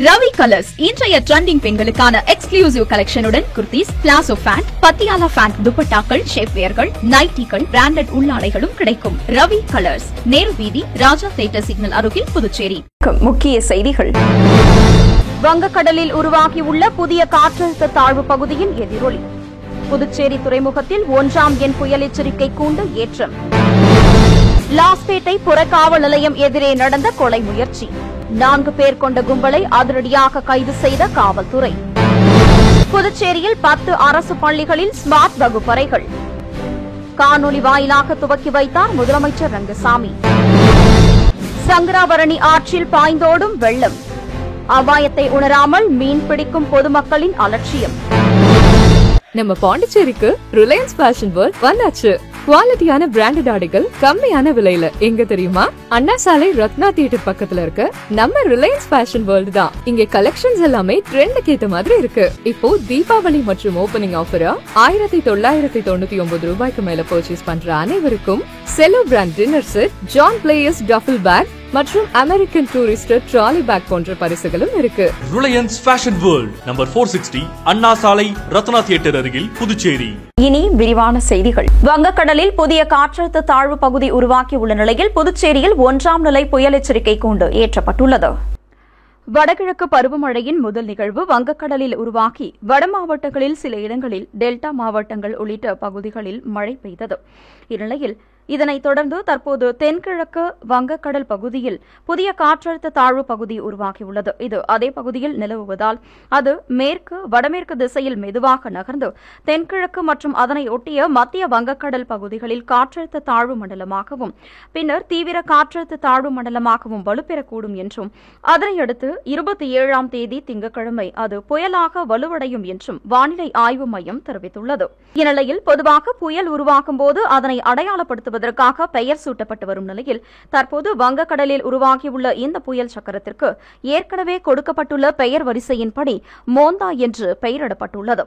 Ravi colours இன்றைய trending பெண்களுக்கான exclusive கலெக்ஷனுடன் kurtis, palazzo pant, Patiala pant, துப்பட்டாக்கள், ஷேப்வேர்கள், நைட்டிகள், பிராண்டட் உள்ளாடைகளும் கிடைக்கும். ரவி கலர்ஸ், நேரு வீதி, ராஜா தியேட்டர் சிக்னல் அருகில், புதுச்சேரி. முக்கிய செய்திகள். வங்கக்கடலில் உருவாகியுள்ள புதிய காற்றழுத்த தாழ்வு பகுதியின் எதிரொலி. புதுச்சேரி துறைமுகத்தில் 1ஆம் எண் புயல் எச்சரிக்கை கூண்டு ஏற்றம். லாஸ்பேட்டை புறக்காவல் நிலையம் எதிரே நடந்த கொலை முயற்சி. 4 பேர் கொண்ட கும்பலை அதிரடியாக கைது செய்த காவல்துறை. புதுச்சேரியில் 10 அரசு பள்ளிகளில் ஸ்மார்ட் வகுப்பறைகள் காணொலி வாயிலாக துவக்கி வைத்தார் முதலமைச்சர் ரங்கசாமி. சங்கராபரணி ஆற்றில் பாய்ந்தோடும் வெள்ளம். அபாயத்தை உணராமல் மீன் பிடிக்கும் பொதுமக்களின் அலட்சியம். நம்ம பாண்டிச்சேரிக்கு ரிலையன்ஸ் ஃபேஷன் வேர்ல்ட் வந்தாச்சு. குவாலிட்டியான பிராண்டட் ஆடைகள் கம்மியான விலையில. எங்க தெரியுமா? அண்ணா சாலை ரத்னா தியேட்டர் பக்கத்துல இருக்க நம்ம ரிலையன்ஸ் ஃபேஷன் வேர்ல்ட் தான். இங்க கலெக்ஷன்ஸ் எல்லாமே ட்ரெண்டுக்கு ஏத்த மாதிரி இருக்கு. இப்போ தீபாவளி மற்றும் ஓபனிங் ஆஃபரா 1999 ரூபாய்க்கு மேல பர்ச்சேஸ் பண்ற அனைவருக்கும் Cello brand dinner set, John Players duffel bag மற்றும் அமெரிக்கன் டூரிஸ்டர் ட்ராலி பேக் போன்ற பரிசுகளும் இருக்கு. Reliance fashion world, number 460, Anna Salai, Ratna theatre அருகில், புதுச்சேரி. இனி விரிவான செய்திகள். வங்கக்கடலில் புதிய காற்றழுத்த தாழ்வு பகுதி உருவாக்கியுள்ள நிலையில் புதுச்சேரியில் 1ஆம் நிலை புயல் எச்சரிக்கை கூண்டு ஏற்றப்பட்டுள்ளது. வடகிழக்கு பருவமழையின் முதல் நிகழ்வு வங்கக்கடலில் உருவாகி வட மாவட்டங்களில் சில இடங்களில் டெல்டா மாவட்டங்கள் உள்ளிட்ட பகுதிகளில் மழை பெய்தது. இந்நிலையில் இதனைத் தொடர்ந்து தற்போது தென்கிழக்கு வங்கக்கடல் பகுதியில் புதிய காற்றழுத்த தாழ்வு பகுதி உருவாகியுள்ளது. இது அதே பகுதியில் நிலவுவதால் அது மேற்கு வடமேற்கு திசையில் மெதுவாக நகர்ந்து தென்கிழக்கு மற்றும் அதனை ஒட்டிய மத்திய வங்கக்கடல் பகுதிகளில் காற்றழுத்த தாழ்வு மண்டலமாகவும் பின்னர் தீவிர காற்றழுத்த தாழ்வு மண்டலமாகவும் வலுப்பெறக்கூடும் என்றும் அதனையடுத்து 27ஆம் தேதி திங்கட்கிழமை அது புயலாக வலுவடையும் என்றும் வானிலை ஆய்வு மையம் தெரிவித்துள்ளது. இந்நிலையில் பொதுவாக புயல் உருவாகும் போது அதனை அடையாளப்படுத்துவது அதற்காக பெயர் சூட்டப்பட்டு வரும் நிலையில் தற்போது வங்கக்கடலில் உருவாகியுள்ள இந்த புயல் சக்கரத்திற்கு ஏற்கனவே கொடுக்கப்பட்டுள்ள பெயர் வரிசையின்படி மோந்தா என்று பெயரிடப்பட்டுள்ளது.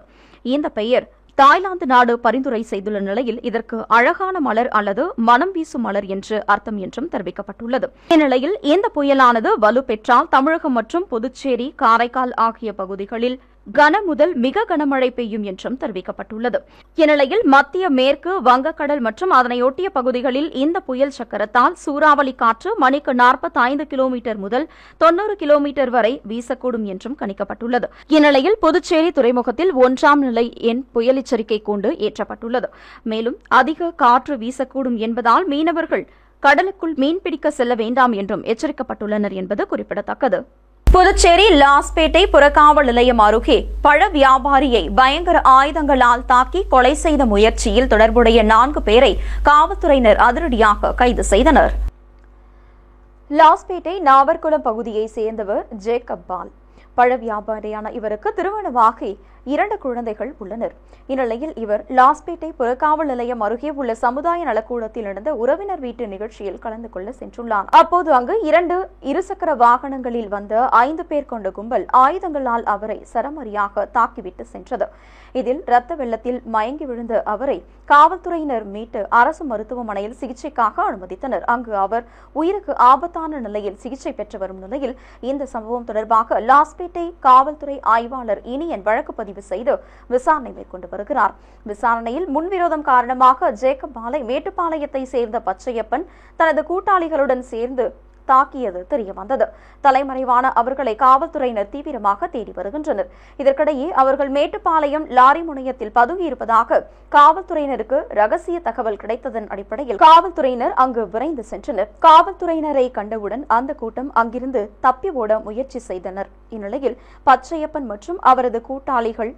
இந்த பெயர் தாய்லாந்து நாடு பரிந்துரை செய்துள்ள நிலையில் இதற்கு அழகான மலர் அல்லது மனம் வீசும் மலர் என்று அர்த்தம் என்றும் தெரிவிக்கப்பட்டுள்ளது. இந்நிலையில் இந்த புயலானது வலுப்பெற்றால் தமிழகம் மற்றும் புதுச்சேரி, காரைக்கால் ஆகிய பகுதிகளில் கன முதல் மிக கனமழை பெய்யும் என்றும் தெரிவிக்கப்பட்டுள்ளது. இந்நிலையில் மத்திய மேற்கு வங்கக்கடல் மற்றும் அதனையொட்டிய பகுதிகளில் இந்த புயல் சக்கரத்தால் சூறாவளி காற்று மணிக்கு 45 கிலோமீட்டர் முதல் 90 கிலோமீட்டர் வரை வீசக்கூடும் என்றும் கணிக்கப்பட்டுள்ளது. இந்நிலையில் புதுச்சேரி துறைமுகத்தில் 1ஆம் நிலை எண் புயல் எச்சரிக்கை கூண்டு ஏற்றப்பட்டுள்ளது. மேலும் அதிக காற்று வீசக்கூடும் என்பதால் மீனவர்கள் கடலுக்குள் மீன்பிடிக்க செல்ல வேண்டாம் என்றும் எச்சரிக்கப்பட்டுள்ளனர் என்பது குறிப்பிடத்தக்கது. புதுச்சேரி லாஸ்பேட்டை புறக்காவல் நிலையம் அருகே பழ வியாபாரியை பயங்கர ஆயுதங்களால் தாக்கி கொலை செய்த முயற்சியில் தொடர்புடைய 4 பேரை காவல்துறையினர் அதிரடியாக கைது செய்தனர். லாஸ்பேட்டை நாவர்குளம் பகுதியைச் சேர்ந்தவர் ஜேக்கப் பால். பழ வியாபாரியான இவருக்கு திருமணமாகி 2 குழந்தைகள் உள்ளனர். இந்நிலையில் இவர் லாஸ்பேட்டை புறக்காவல் நிலையம் அருகே உள்ள சமுதாய நலக்கூடத்தில் நடந்த உறவினர் வீட்டு நிகழ்ச்சியில் கலந்து கொள்ள சென்றுள்ளார். அப்போது அங்கு 2 இருசக்கர வாகனங்களில் வந்த 5 பேர் கொண்ட கும்பல் ஆயுதங்களால் அவரை சரமாரியாக தாக்கிவிட்டு சென்றது. இதில் இரத்த வெள்ளத்தில் மயங்கி விழுந்த அவரை காவல்துறையினர் மீட்டு அரசு மருத்துவமனையில் சிகிச்சைக்காக அனுமதித்தனர். அங்கு அவர் உயிருக்கு ஆபத்தான நிலையில் சிகிச்சை பெற்று வரும் நிலையில் இந்த சம்பவம் தொடர்பாக லாஸ்பேட்டை காவல்துறை ஆய்வாளர் இனியன் வழக்கு பதிவு செய்து விசாரணை மேற்கொண்டு வருகிறார். விசாரணையில் முன்விரோதம் காரணமாக ஜேக்கப் பாலை மேட்டுப்பாளையத்தை சேர்ந்த பச்சையப்பன் தனது கூட்டாளிகளுடன் சேர்ந்து தாக்கியது தெரியவந்தது. தலைமறைவான அவர்களை காவல்துறையினர் தீவிரமாக தேடி வருகின்றனர். இதற்கிடையே அவர்கள் மேட்டுப்பாளையம் லாரி முனையத்தில் பதுங்கியிருப்பதாக காவல்துறையினருக்கு ரகசிய தகவல் கிடைத்ததன் அடிப்படையில் காவல்துறையினர் அங்கு விரைந்து சென்றனர். காவல்துறையினரை கண்டவுடன் அந்த கூட்டம் அங்கிருந்து தப்பி ஓட முயற்சி செய்தனர். இந்நிலையில் பச்சையப்பன் மற்றும் அவரது கூட்டாளிகள்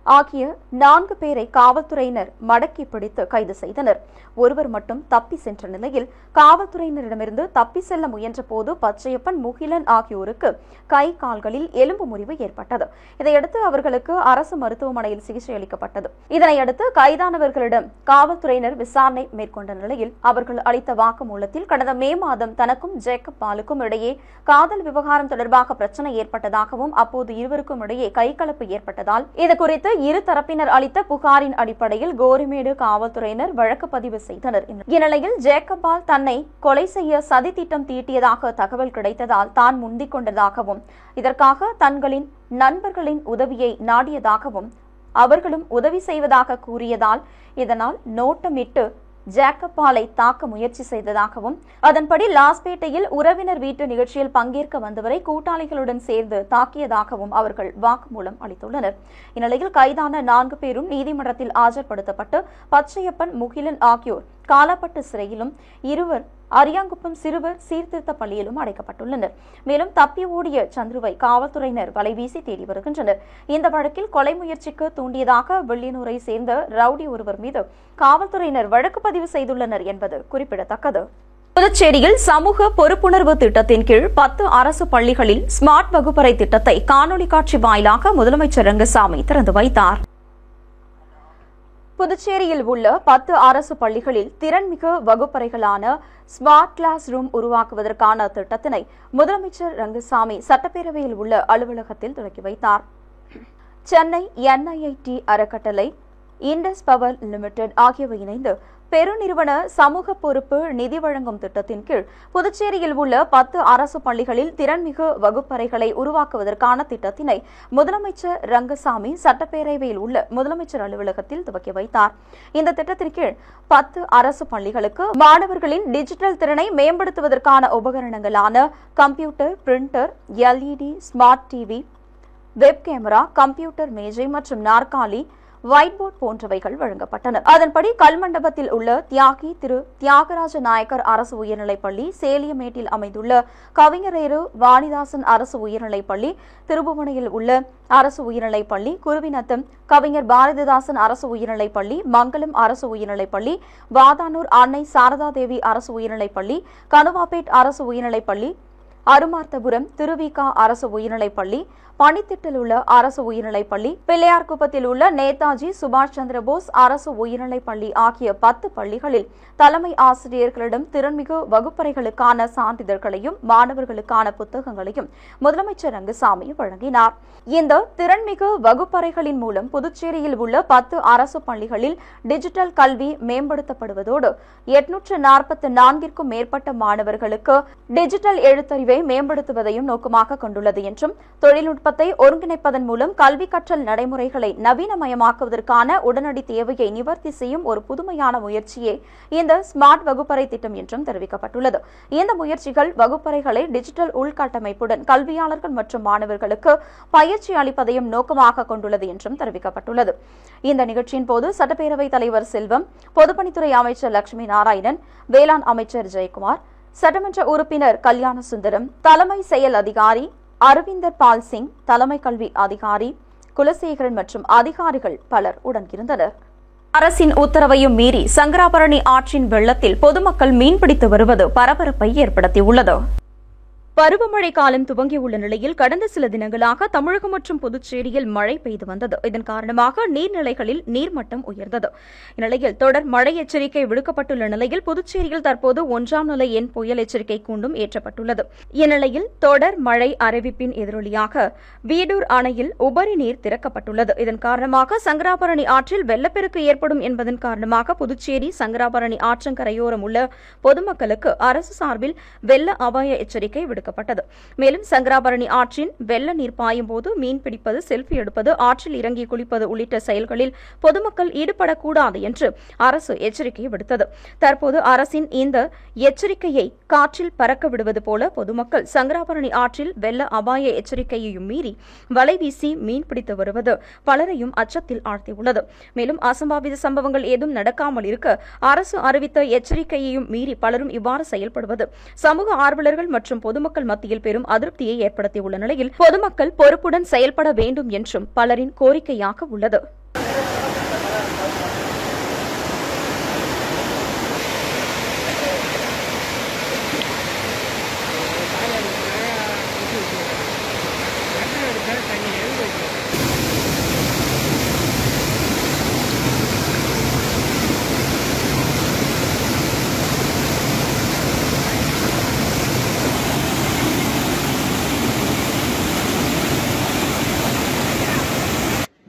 ஆகிய 4 பேரை காவல்துறையினர் மடக்கி பிடித்து கைது செய்தனர். ஒருவர் மட்டும் தப்பி சென்ற நிலையில் காவல்துறையினரிடமிருந்து தப்பி செல்ல முயன்ற போது பச்சையப்பன், முகிலன் ஆகியோருக்கு கை கால்களில் எலும்பு முறிவு ஏற்பட்டது. இதையடுத்து அவர்களுக்கு அரசு மருத்துவமனையில் சிகிச்சை அளிக்கப்பட்டது. இதனையடுத்து கைதானவர்களிடம் காவல்துறையினர் விசாரணை மேற்கொண்ட நிலையில் அவர்கள் அளித்த வாக்குமூலத்தில் கடந்த மே மாதம் தனக்கும் ஜேக்கப் பாலுக்கும் இடையே காதல் விவகாரம் தொடர்பாக பிரச்சனை ஏற்பட்டதாகவும் அப்போது இருவருக்கும் இடையே கைகலப்பு ஏற்பட்டதால் இதுகுறித்து இரு தரப்பினர் அளித்த புகாரின் அடிப்படையில் கோரிமேடு காவல்துறையினர் வழக்கு பதிவு செய்தனர். இந்நிலையில் ஜேக்கபால் தன்னை கொலை செய்ய சதி திட்டம் தீட்டியதாக தகவல் கிடைத்ததால் தான் முந்திக் கொண்டதாகவும் இதற்காக தங்களின் நண்பர்களின் உதவியை நாடியதாகவும் அவர்களும் உதவி செய்வதாக கூறியதால் இதனால் நோட்டமிட்டு ஜேக்கபாலை தாக்க முயற்சி செய்ததாகவும் அதன்படி லாஸ்பேட்டையில் உறவினர் வீட்டு நிகழ்ச்சியில் பங்கேற்க வந்தவரை கூட்டாளிகளுடன் சேர்ந்து தாக்கியதாகவும் அவர்கள் வாக்குமூலம் அளித்துள்ளனர். இந்நிலையில் கைதான 4 பேரும் நீதிமன்றத்தில் ஆஜர்படுத்தப்பட்டு பச்சையப்பன், முகிலன் ஆகியோர் காலாப்பட்டு சிறையிலும், இருவர் அரியாங்குப்பம் சிறுவர் சீர்திருத்த பள்ளியிலும் அடைக்கப்பட்டுள்ளனர். மேலும் தப்பி ஓடிய சந்துருவை காவல்துறையினர் வலைவீசி தேடி வருகின்றனர். இந்த வழக்கில் கொலை முயற்சிக்கு தூண்டியதாக வில்லியனூரை சேர்ந்த ரவுடி ஒருவர் மீது காவல்துறையினர் வழக்கு பதிவு செய்துள்ளனர் என்பது குறிப்பிடத்தக்கது. புதுச்சேரியில் சமூக பொறுப்புணர்வு திட்டத்தின் கீழ் 10 அரசு பள்ளிகளில் ஸ்மார்ட் வகுப்பறை திட்டத்தை காணொலி காட்சி வாயிலாக முதலமைச்சர் ரங்கசாமி திறந்து வைத்தார். புதுச்சேரியில் உள்ள 10 அரசு பள்ளிகளில் திறன்மிகு வகுப்பறைகளான ஸ்மார்ட் கிளாஸ் ரூம் உருவாக்குவதற்கான திட்டத்தினை முதலமைச்சர் ரங்கசாமி சட்டப்பேரவையில் உள்ள அலுவலகத்தில் தொடங்கி வைத்தார். சென்னை NIIT அறக்கட்டளை, இண்டஸ் பவர் லிமிடெட் ஆகியவை இணைந்து பெருநிறுவன சமூக பொறுப்பு நிதி வழங்கும் திட்டத்தின் கீழ் புதுச்சேரியில் உள்ள 10 அரசு பள்ளிகளில் திறன்மிகு வகுப்பறைகளை உருவாக்குவதற்கான திட்டத்தினை முதலமைச்சர் ரங்கசாமி சட்டப்பேரவையில் உள்ள முதலமைச்சர் அலுவலகத்தில் துவக்கி வைத்தார். இந்த திட்டத்தின் கீழ் 10 அரசு பள்ளிகளுக்கு மாணவர்களின் டிஜிட்டல் திறனை மேம்படுத்துவதற்கான உபகரணங்களான computer, printer, LED, smart TV, web camera, computer மேஜை மற்றும் நாற்காலி, ஒயிட் போர்டு போன்றவைகள் வழங்கப்பட்டன. அதன்படி கல்மண்டபத்தில் உள்ள தியாகி திரு தியாகராஜ நாயக்கர் அரசு உயர்நிலைப்பள்ளி, சேலியமேட்டில் அமைந்துள்ள கவிஞரேறு வாணிதாசன் அரசு உயர்நிலைப்பள்ளி, திருபுவனையில் உள்ள அரசு உயர்நிலைப்பள்ளி, குருவிநத்தம் கவிஞர் பாரதிதாசன் அரசு உயர்நிலைப்பள்ளி, மங்கலம் அரசு உயர்நிலைப்பள்ளி, வாதானூர் அன்னை சாரதாதேவி அரசு உயர்நிலைப்பள்ளி, கனுவாப்பேட் அரசு உயர்நிலைப்பள்ளி, அருமார்த்தபுரம் திருவிகா அரசு உயர்நிலைப்பள்ளி, பணித்திட்டில் உள்ள அரசு உயர்நிலைப்பள்ளி, பிள்ளையார்குப்பத்தில் உள்ள நேதாஜி சுபாஷ் சந்திரபோஸ் அரசு உயர்நிலைப்பள்ளி ஆகிய 10 பள்ளிகளில் தலைமை ஆசிரியர்களிடம் திறன்மிகு வகுப்பறைகளுக்கான சான்றிதழ்களையும் மாணவர்களுக்கான புத்தகங்களையும் முதலமைச்சர் ரங்கசாமி வழங்கினார். இந்த திறன்மிகு வகுப்பறைகளின் மூலம் புதுச்சேரியில் உள்ள 10 அரசு பள்ளிகளில் டிஜிட்டல் கல்வி மேம்படுத்தப்படுவதோடு 844க்கும் மேற்பட்ட மாணவர்களுக்கு டிஜிட்டல் எழுத்தறிவை மேம்படுத்துவதையும் நோக்கமாக கொண்டுள்ளது என்றும் தொழில்நுட்பத்தை ஒருங்கிணைப்பதன் மூலம் கல்வி கற்றல் நடைமுறைகளை நவீனமயமாக்குவதற்கான உடனடி தேவையை நிவர்த்தி செய்யும் ஒரு புதுமையான முயற்சியே இந்த ஸ்மார்ட் வகுப்பறை திட்டம் என்றும் தெரிவிக்கப்பட்டுள்ளது. இந்த முயற்சிகள் வகுப்பறைகளை டிஜிட்டல் உள்கட்டமைப்புடன் கல்வியாளர்கள் மற்றும் மாணவர்களுக்கு பயிற்சி அளிப்பதையும் நோக்கமாக கொண்டுள்ளது என்றும் தெரிவிக்கப்பட்டுள்ளது. இந்த நிகழ்ச்சியின் போது சட்டப்பேரவைத் தலைவர் செல்வம், பொதுப்பணித்துறை அமைச்சர் லட்சுமி நாராயணன், வேளாண் அமைச்சர் ஜெயக்குமார், சட்டமன்ற உறுப்பினர் கல்யாண சுந்தரம், தலைமை செயல் அதிகாரி அரவிந்தர் பால் சிங், தலைமை கல்வி அதிகாரி குலசேகரன் மற்றும் அதிகாரிகள் பலர் உடனிருந்தனர். அரசின் உத்தரவையும் மீறி சங்கராபரணி ஆற்றின் வெள்ளத்தில் பொதுமக்கள் மீன்பிடித்து வருவது பரபரப்பை ஏற்படுத்தியுள்ளது. பருவமழை காலம் துவங்கியுள்ள நிலையில் கடந்த சில தினங்களாக தமிழகம் மற்றும் புதுச்சேரியில் மழை பெய்து வந்தது. இதன் காரணமாக நீர்நிலைகளில் நீர்மட்டம் உயர்ந்தது. இந்நிலையில் தொடர் மழை எச்சரிக்கை விடுக்கப்பட்டுள்ள நிலையில் புதுச்சேரியில் தற்போது 1ஆம் நிலை எண் புயல் எச்சரிக்கை கூண்டும் ஏற்றப்பட்டுள்ளது. இந்நிலையில் தொடர் மழை அறிவிப்பின் எதிரொலியாக வீடூர் அணையில் உபரி நீர் திறக்கப்பட்டுள்ளது. இதன் காரணமாக சங்கராபரணி ஆற்றில் வெள்ளப்பெருக்கு ஏற்படும் என்பதன் காரணமாக புதுச்சேரி சங்கராபரணி ஆற்றங்கரையோரம் உள்ள பொதுமக்களுக்கு அரசு சார்பில் வெள்ள அபாய எச்சரிக்கை விடுக்கப்பட்டது. மேலும் சங்கராபரணி ஆற்றின் வெள்ள நீர் பாயும் போது மீன் பிடிப்பது, செல்ஃபி எடுப்பது, ஆற்றில் இறங்கி குளிப்பது உள்ளிட்ட செயல்களில் பொதுமக்கள் ஈடுபடக்கூடாது என்று அரசு எச்சரிக்கை விடுத்தது. தற்போது அரசின் இந்த எச்சரிக்கையை காற்றில் பறக்க விடுவது போல பொதுமக்கள் சங்கராபரணி ஆற்றில் வெள்ள அபாய எச்சரிக்கையையும் மீறி வலை வீசி மீன் பிடித்து வருவது பலரையும் அச்சத்தில் ஆழ்த்தியுள்ளது. மேலும் அசம்பாவித சம்பவங்கள் ஏதும் நடக்காமல் இருக்க அரசு அறிவித்த எச்சரிக்கையையும் மீறி பலரும் இவ்வாறு செயல்படுவது சமூக ஆர்வலர்கள் மற்றும் பொதுமக்கள் மத்தியில் பெரும் அதிருப்தியை ஏற்படுத்தியுள்ள நிலையில் பொதுமக்கள் பொறுப்புடன் செயல்பட வேண்டும் என்றும் பலரின் கோரிக்கையாக உள்ளது.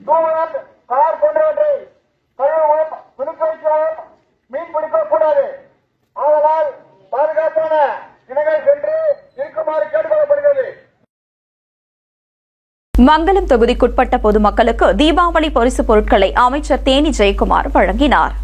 Go up. மங்கலம் தொகுதிக்குட்பட்ட பொதுமக்களுக்கு தீபாவளி பரிசு பொருட்களை அமைச்சர் தேனி ஜெயக்குமார் வழங்கினார்.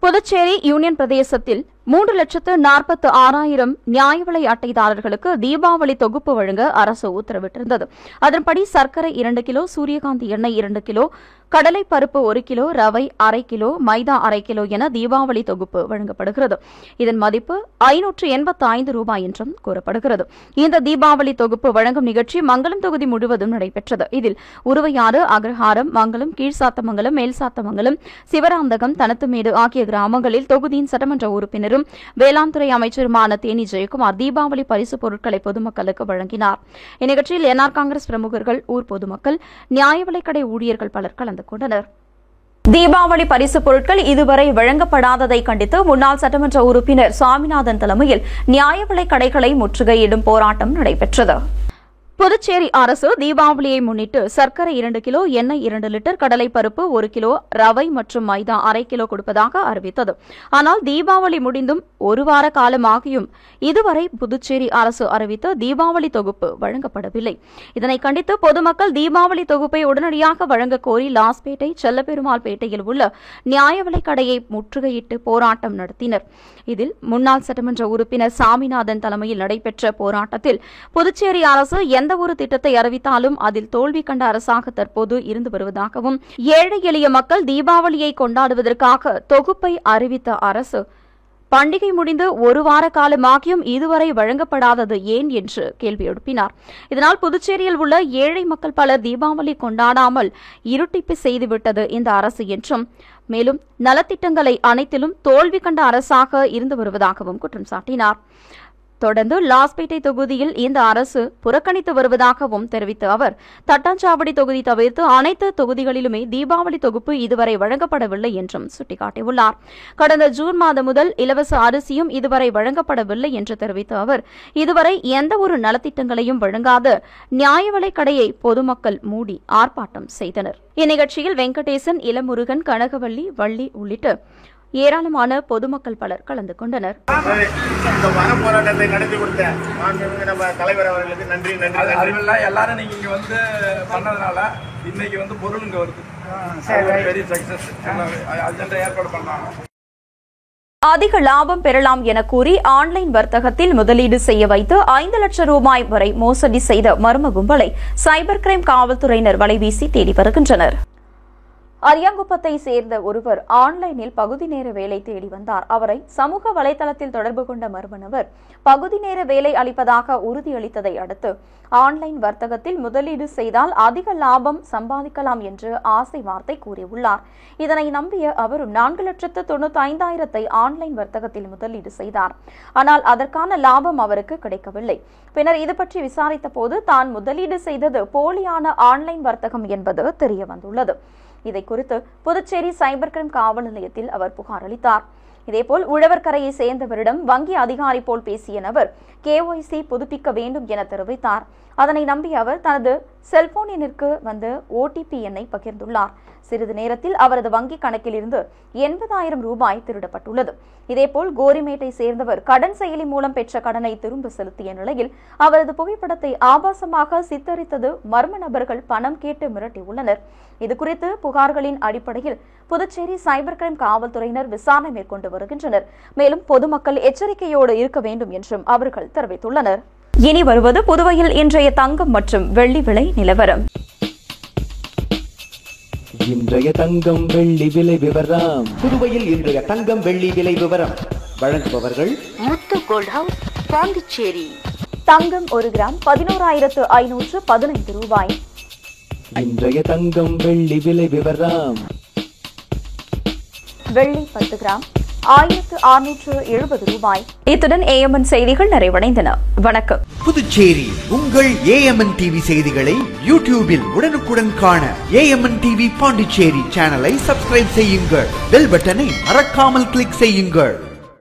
புதுச்சேரி யூனியன் பிரதேசத்தில் 3,46,000 நியாய விலை அட்டைதாரர்களுக்கு தீபாவளி தொகுப்பு வழங்க அரசு உத்தரவிட்டிருந்தது. அதன்படி சர்க்கரை 2 கிலோ, சூரியகாந்தி எண்ணெய் 2 கிலோ, கடலை பருப்பு 1 கிலோ, ரவை அரை கிலோ, மைதா அரை கிலோ என தீபாவளி தொகுப்பு வழங்கப்படுகிறது. இதன் மதிப்பு 585 ரூபாய் என்றும் கூறப்படுகிறது. இந்த தீபாவளி தொகுப்பு வழங்கும் நிகழ்ச்சி மங்கலம் தொகுதி முழுவதும் நடைபெற்றது. இதில் உருவையாறு, அக்ரஹாரம், மங்கலம், கீழ்சாத்தமங்கலம், மேல்சாத்தமங்கலம், சிவராந்தகம், தனத்துமேடு ஆகிய கிராமங்களில் தொகுதியின் சட்டமன்ற உறுப்பினரும் வேளாண் துறை அமைச்சருமான தேனி ஜெயக்குமார் தீபாவளி பரிசு பொருட்களை பொதுமக்களுக்கு வழங்கினார். இந்நிகழ்ச்சியில் என்ஆர் காங்கிரஸ் பிரமுகர்கள், ஊர் பொதுமக்கள், நியாய விலைக்கடை ஊழியர்கள் பலர் கலந்து கொண்டனர். தீபாவளி பரிசு பொருட்கள் இதுவரை வழங்கப்படாததை கண்டித்து முன்னாள் சட்டமன்ற உறுப்பினர் சுவாமிநாதன் தலைமையில் நியாய விலைக் கடைகளை முற்றுகையிடும் போராட்டம் நடைபெற்றது. புதுச்சேரி அரசு தீபாவளியை முன்னிட்டு சர்க்கரை 2 கிலோ, எண்ணெய் 2 லிட்டர், கடலை பருப்பு 1 கிலோ, ரவை மற்றும் மைதா அரை கிலோ கொடுப்பதாக அறிவித்தது. ஆனால் தீபாவளி முடிந்தும் ஒரு வார காலமாகியும் இதுவரை புதுச்சேரி அரசு அறிவித்த தீபாவளி தொகுப்பு வழங்கப்படவில்லை. இதனை கண்டித்து பொதுமக்கள் தீபாவளி தொகுப்பை உடனடியாக வழங்க கோரி லாஸ்பேட்டை, செல்லப்பெருமாள் பேட்டையில் உள்ள நியாய விலைக் கடையை முற்றுகையிட்டு போராட்டம் நடத்தினர். இதில் முன்னாள் சட்டமன்ற உறுப்பினர் சாமிநாதன் தலைமையில் நடைபெற்ற போராட்டத்தில் புதுச்சேரி அரசு எந்த ஒரு திட்டத்தை அறிவித்தாலும் அதில் தோல்வி கண்ட அரசாக தற்போது இருந்து வருவதாகவும், ஏழை எளிய மக்கள் தீபாவளியை கொண்டாடுவதற்காக தொகுப்பை அறிவித்த அரசு பண்டிகை முடிந்து ஒரு வார காலமாகியும் இதுவரை வழங்கப்படாதது ஏன் என்று கேள்வி எழுப்பினார். இதனால் புதுச்சேரியில் உள்ள ஏழை மக்கள் பலர் தீபாவளி கொண்டாடாமல் இருட்டிப்பு செய்துவிட்டது இந்த அரசு என்றும், மேலும் நலத்திட்டங்களை அனைத்திலும் தோல்வி கண்ட அரசாக இருந்து வருவதாகவும் குற்றம் சாட்டினார். தொடர்ந்து லாஸ்பேட்டை தொகுதியில் இந்த அரசு புறக்கணித்து வருவதாகவும் தெரிவித்த அவர், தட்டாஞ்சாவடி தொகுதி தவிர்த்து அனைத்து தொகுதிகளிலுமே தீபாவளி தொகுப்பு இதுவரை வழங்கப்படவில்லை என்றும் சுட்டிக்காட்டியுள்ளார். கடந்த ஜூன் மாதம் முதல் இலவச அரிசியும் இதுவரை வழங்கப்படவில்லை என்று தெரிவித்த அவர், இதுவரை எந்த ஒரு நலத்திட்டங்களையும் வழங்காத நியாய விலைக் கடையை பொதுமக்கள் மூடி ஆர்ப்பாட்டம் செய்தனர். இந்நிகழ்ச்சியில் வெங்கடேசன், இளமுருகன், கனகவள்ளி, வள்ளி உள்ளிட்ட ஏராளமான பொதுமக்கள் பலர் கலந்து கொண்டனர். இந்த போராட்டத்தை நடத்தி கொடுத்த நம்ம தலைவர் அவர்களுக்கு நன்றி. எல்லாரும் நீங்க இங்க வந்து பண்ணதுனால இன்னைக்கு வந்து பொருள் இங்க வருது. Very success. அஜெண்டா ஏற்பாடு பண்ணாங்க. அதிக லாபம் பெறலாம் என கூறி ஆன்லைன் வர்த்தகத்தில் முதலீடு செய்ய வைத்து 5 லட்சம் ரூபாய் வரை மோசடி செய்த மர்ம கும்பலை சைபர் கிரைம் காவல்துறையினர் வலைவீசி தேடி வருகின்றனர். அரியாங்குப்பத்தை சேர்ந்த ஒருவர் ஆன்லைனில் பகுதி நேர வேலை தேடி வந்தார். அவரை சமூக வலைதளத்தில் தொடர்பு கொண்ட மர்ம நபர் பகுதி நேர வேலை அளிப்பதாக உறுதியளித்ததை அடுத்து ஆன்லைன் வர்த்தகத்தில் முதலீடு செய்தால் அதிக லாபம் சம்பாதிக்கலாம் என்று ஆசை வார்த்தை கூறியுள்ளார். இதனை நம்பிய அவரும் 4,95,000 ஆன்லைன் வர்த்தகத்தில் முதலீடு செய்தார். ஆனால் அதற்கான லாபம் அவருக்கு கிடைக்கவில்லை. பின்னர் இது பற்றி விசாரித்த போது தான் முதலீடு செய்தது போலியான ஆன்லைன் வர்த்தகம் என்பது தெரியவந்துள்ளது. இதை குறித்து புதுச்சேரி சைபர் கிரைம் காவல் நிலையத்தில் அவர் புகார் அளித்தார். இதேபோல் உழவர்கரையை சேர்ந்தவரிடம் வங்கி அதிகாரி போல் பேசிய நபர் KYC புதுப்பிக்க வேண்டும் என தெரிவித்தார். அதனை நம்பிய அவர் தனது செல்போன் எண்ணிற்கு வந்து OTP எண்ணை பகிர்ந்துள்ளார். சிறிது நேரத்தில் அவரது வங்கி கணக்கில் இருந்து 80,000 ரூபாய் திருடப்பட்டுள்ளது. இதேபோல் கோரிமேட்டை சேர்ந்தவர் கடன் செயலி மூலம் பெற்ற கடனை திரும்ப செலுத்திய நிலையில் அவரது புகைப்படத்தை ஆபாசமாக சித்தரித்தது மர்ம நபர்கள் பணம் கேட்டு மிரட்டியுள்ளனர். இதுகுறித்து புகார்களின் அடிப்படையில் புதுச்சேரி சைபர் கிரைம் காவல்துறையினர் விசாரணை மேற்கொண்டு வருகின்றனர். மேலும் பொதுமக்கள் எச்சரிக்கையோடு இருக்க வேண்டும் என்றும் அவர்கள் தெரிவித்துள்ளனர். இனி வருவது புதுவையில் இன்றைய தங்கம் மற்றும் வெள்ளி விலை நிலவரம். இன்றைய தங்கம் வெள்ளி விலை விவரம். புதுவையில் இன்றைய தங்கம் வெள்ளி விலை விவரம் வழங்குபவர்கள் முத்து கோல்ட் ஹவுஸ், பாண்டிச்சேரி. தங்கம் 1 கிராம் 11,515 ரூபாய். இன்றைய தங்கம் வெள்ளி விலை விவரம். வெள்ளி 10 கிராம் 1,670 ரூபாய். இத்துடன் AMN செய்திகள் நிறைவடைந்தன. வணக்கம். புதுச்சேரி உங்கள் AMN TV செய்திகளை யூடியூபில் உடனுக்குடன் காண AMN TV பாண்டிச்சேரி சேனலை சப்ஸ்கிரைப் செய்யுங்கள். பெல் பட்டனை மறக்காமல் கிளிக் செய்யுங்கள்.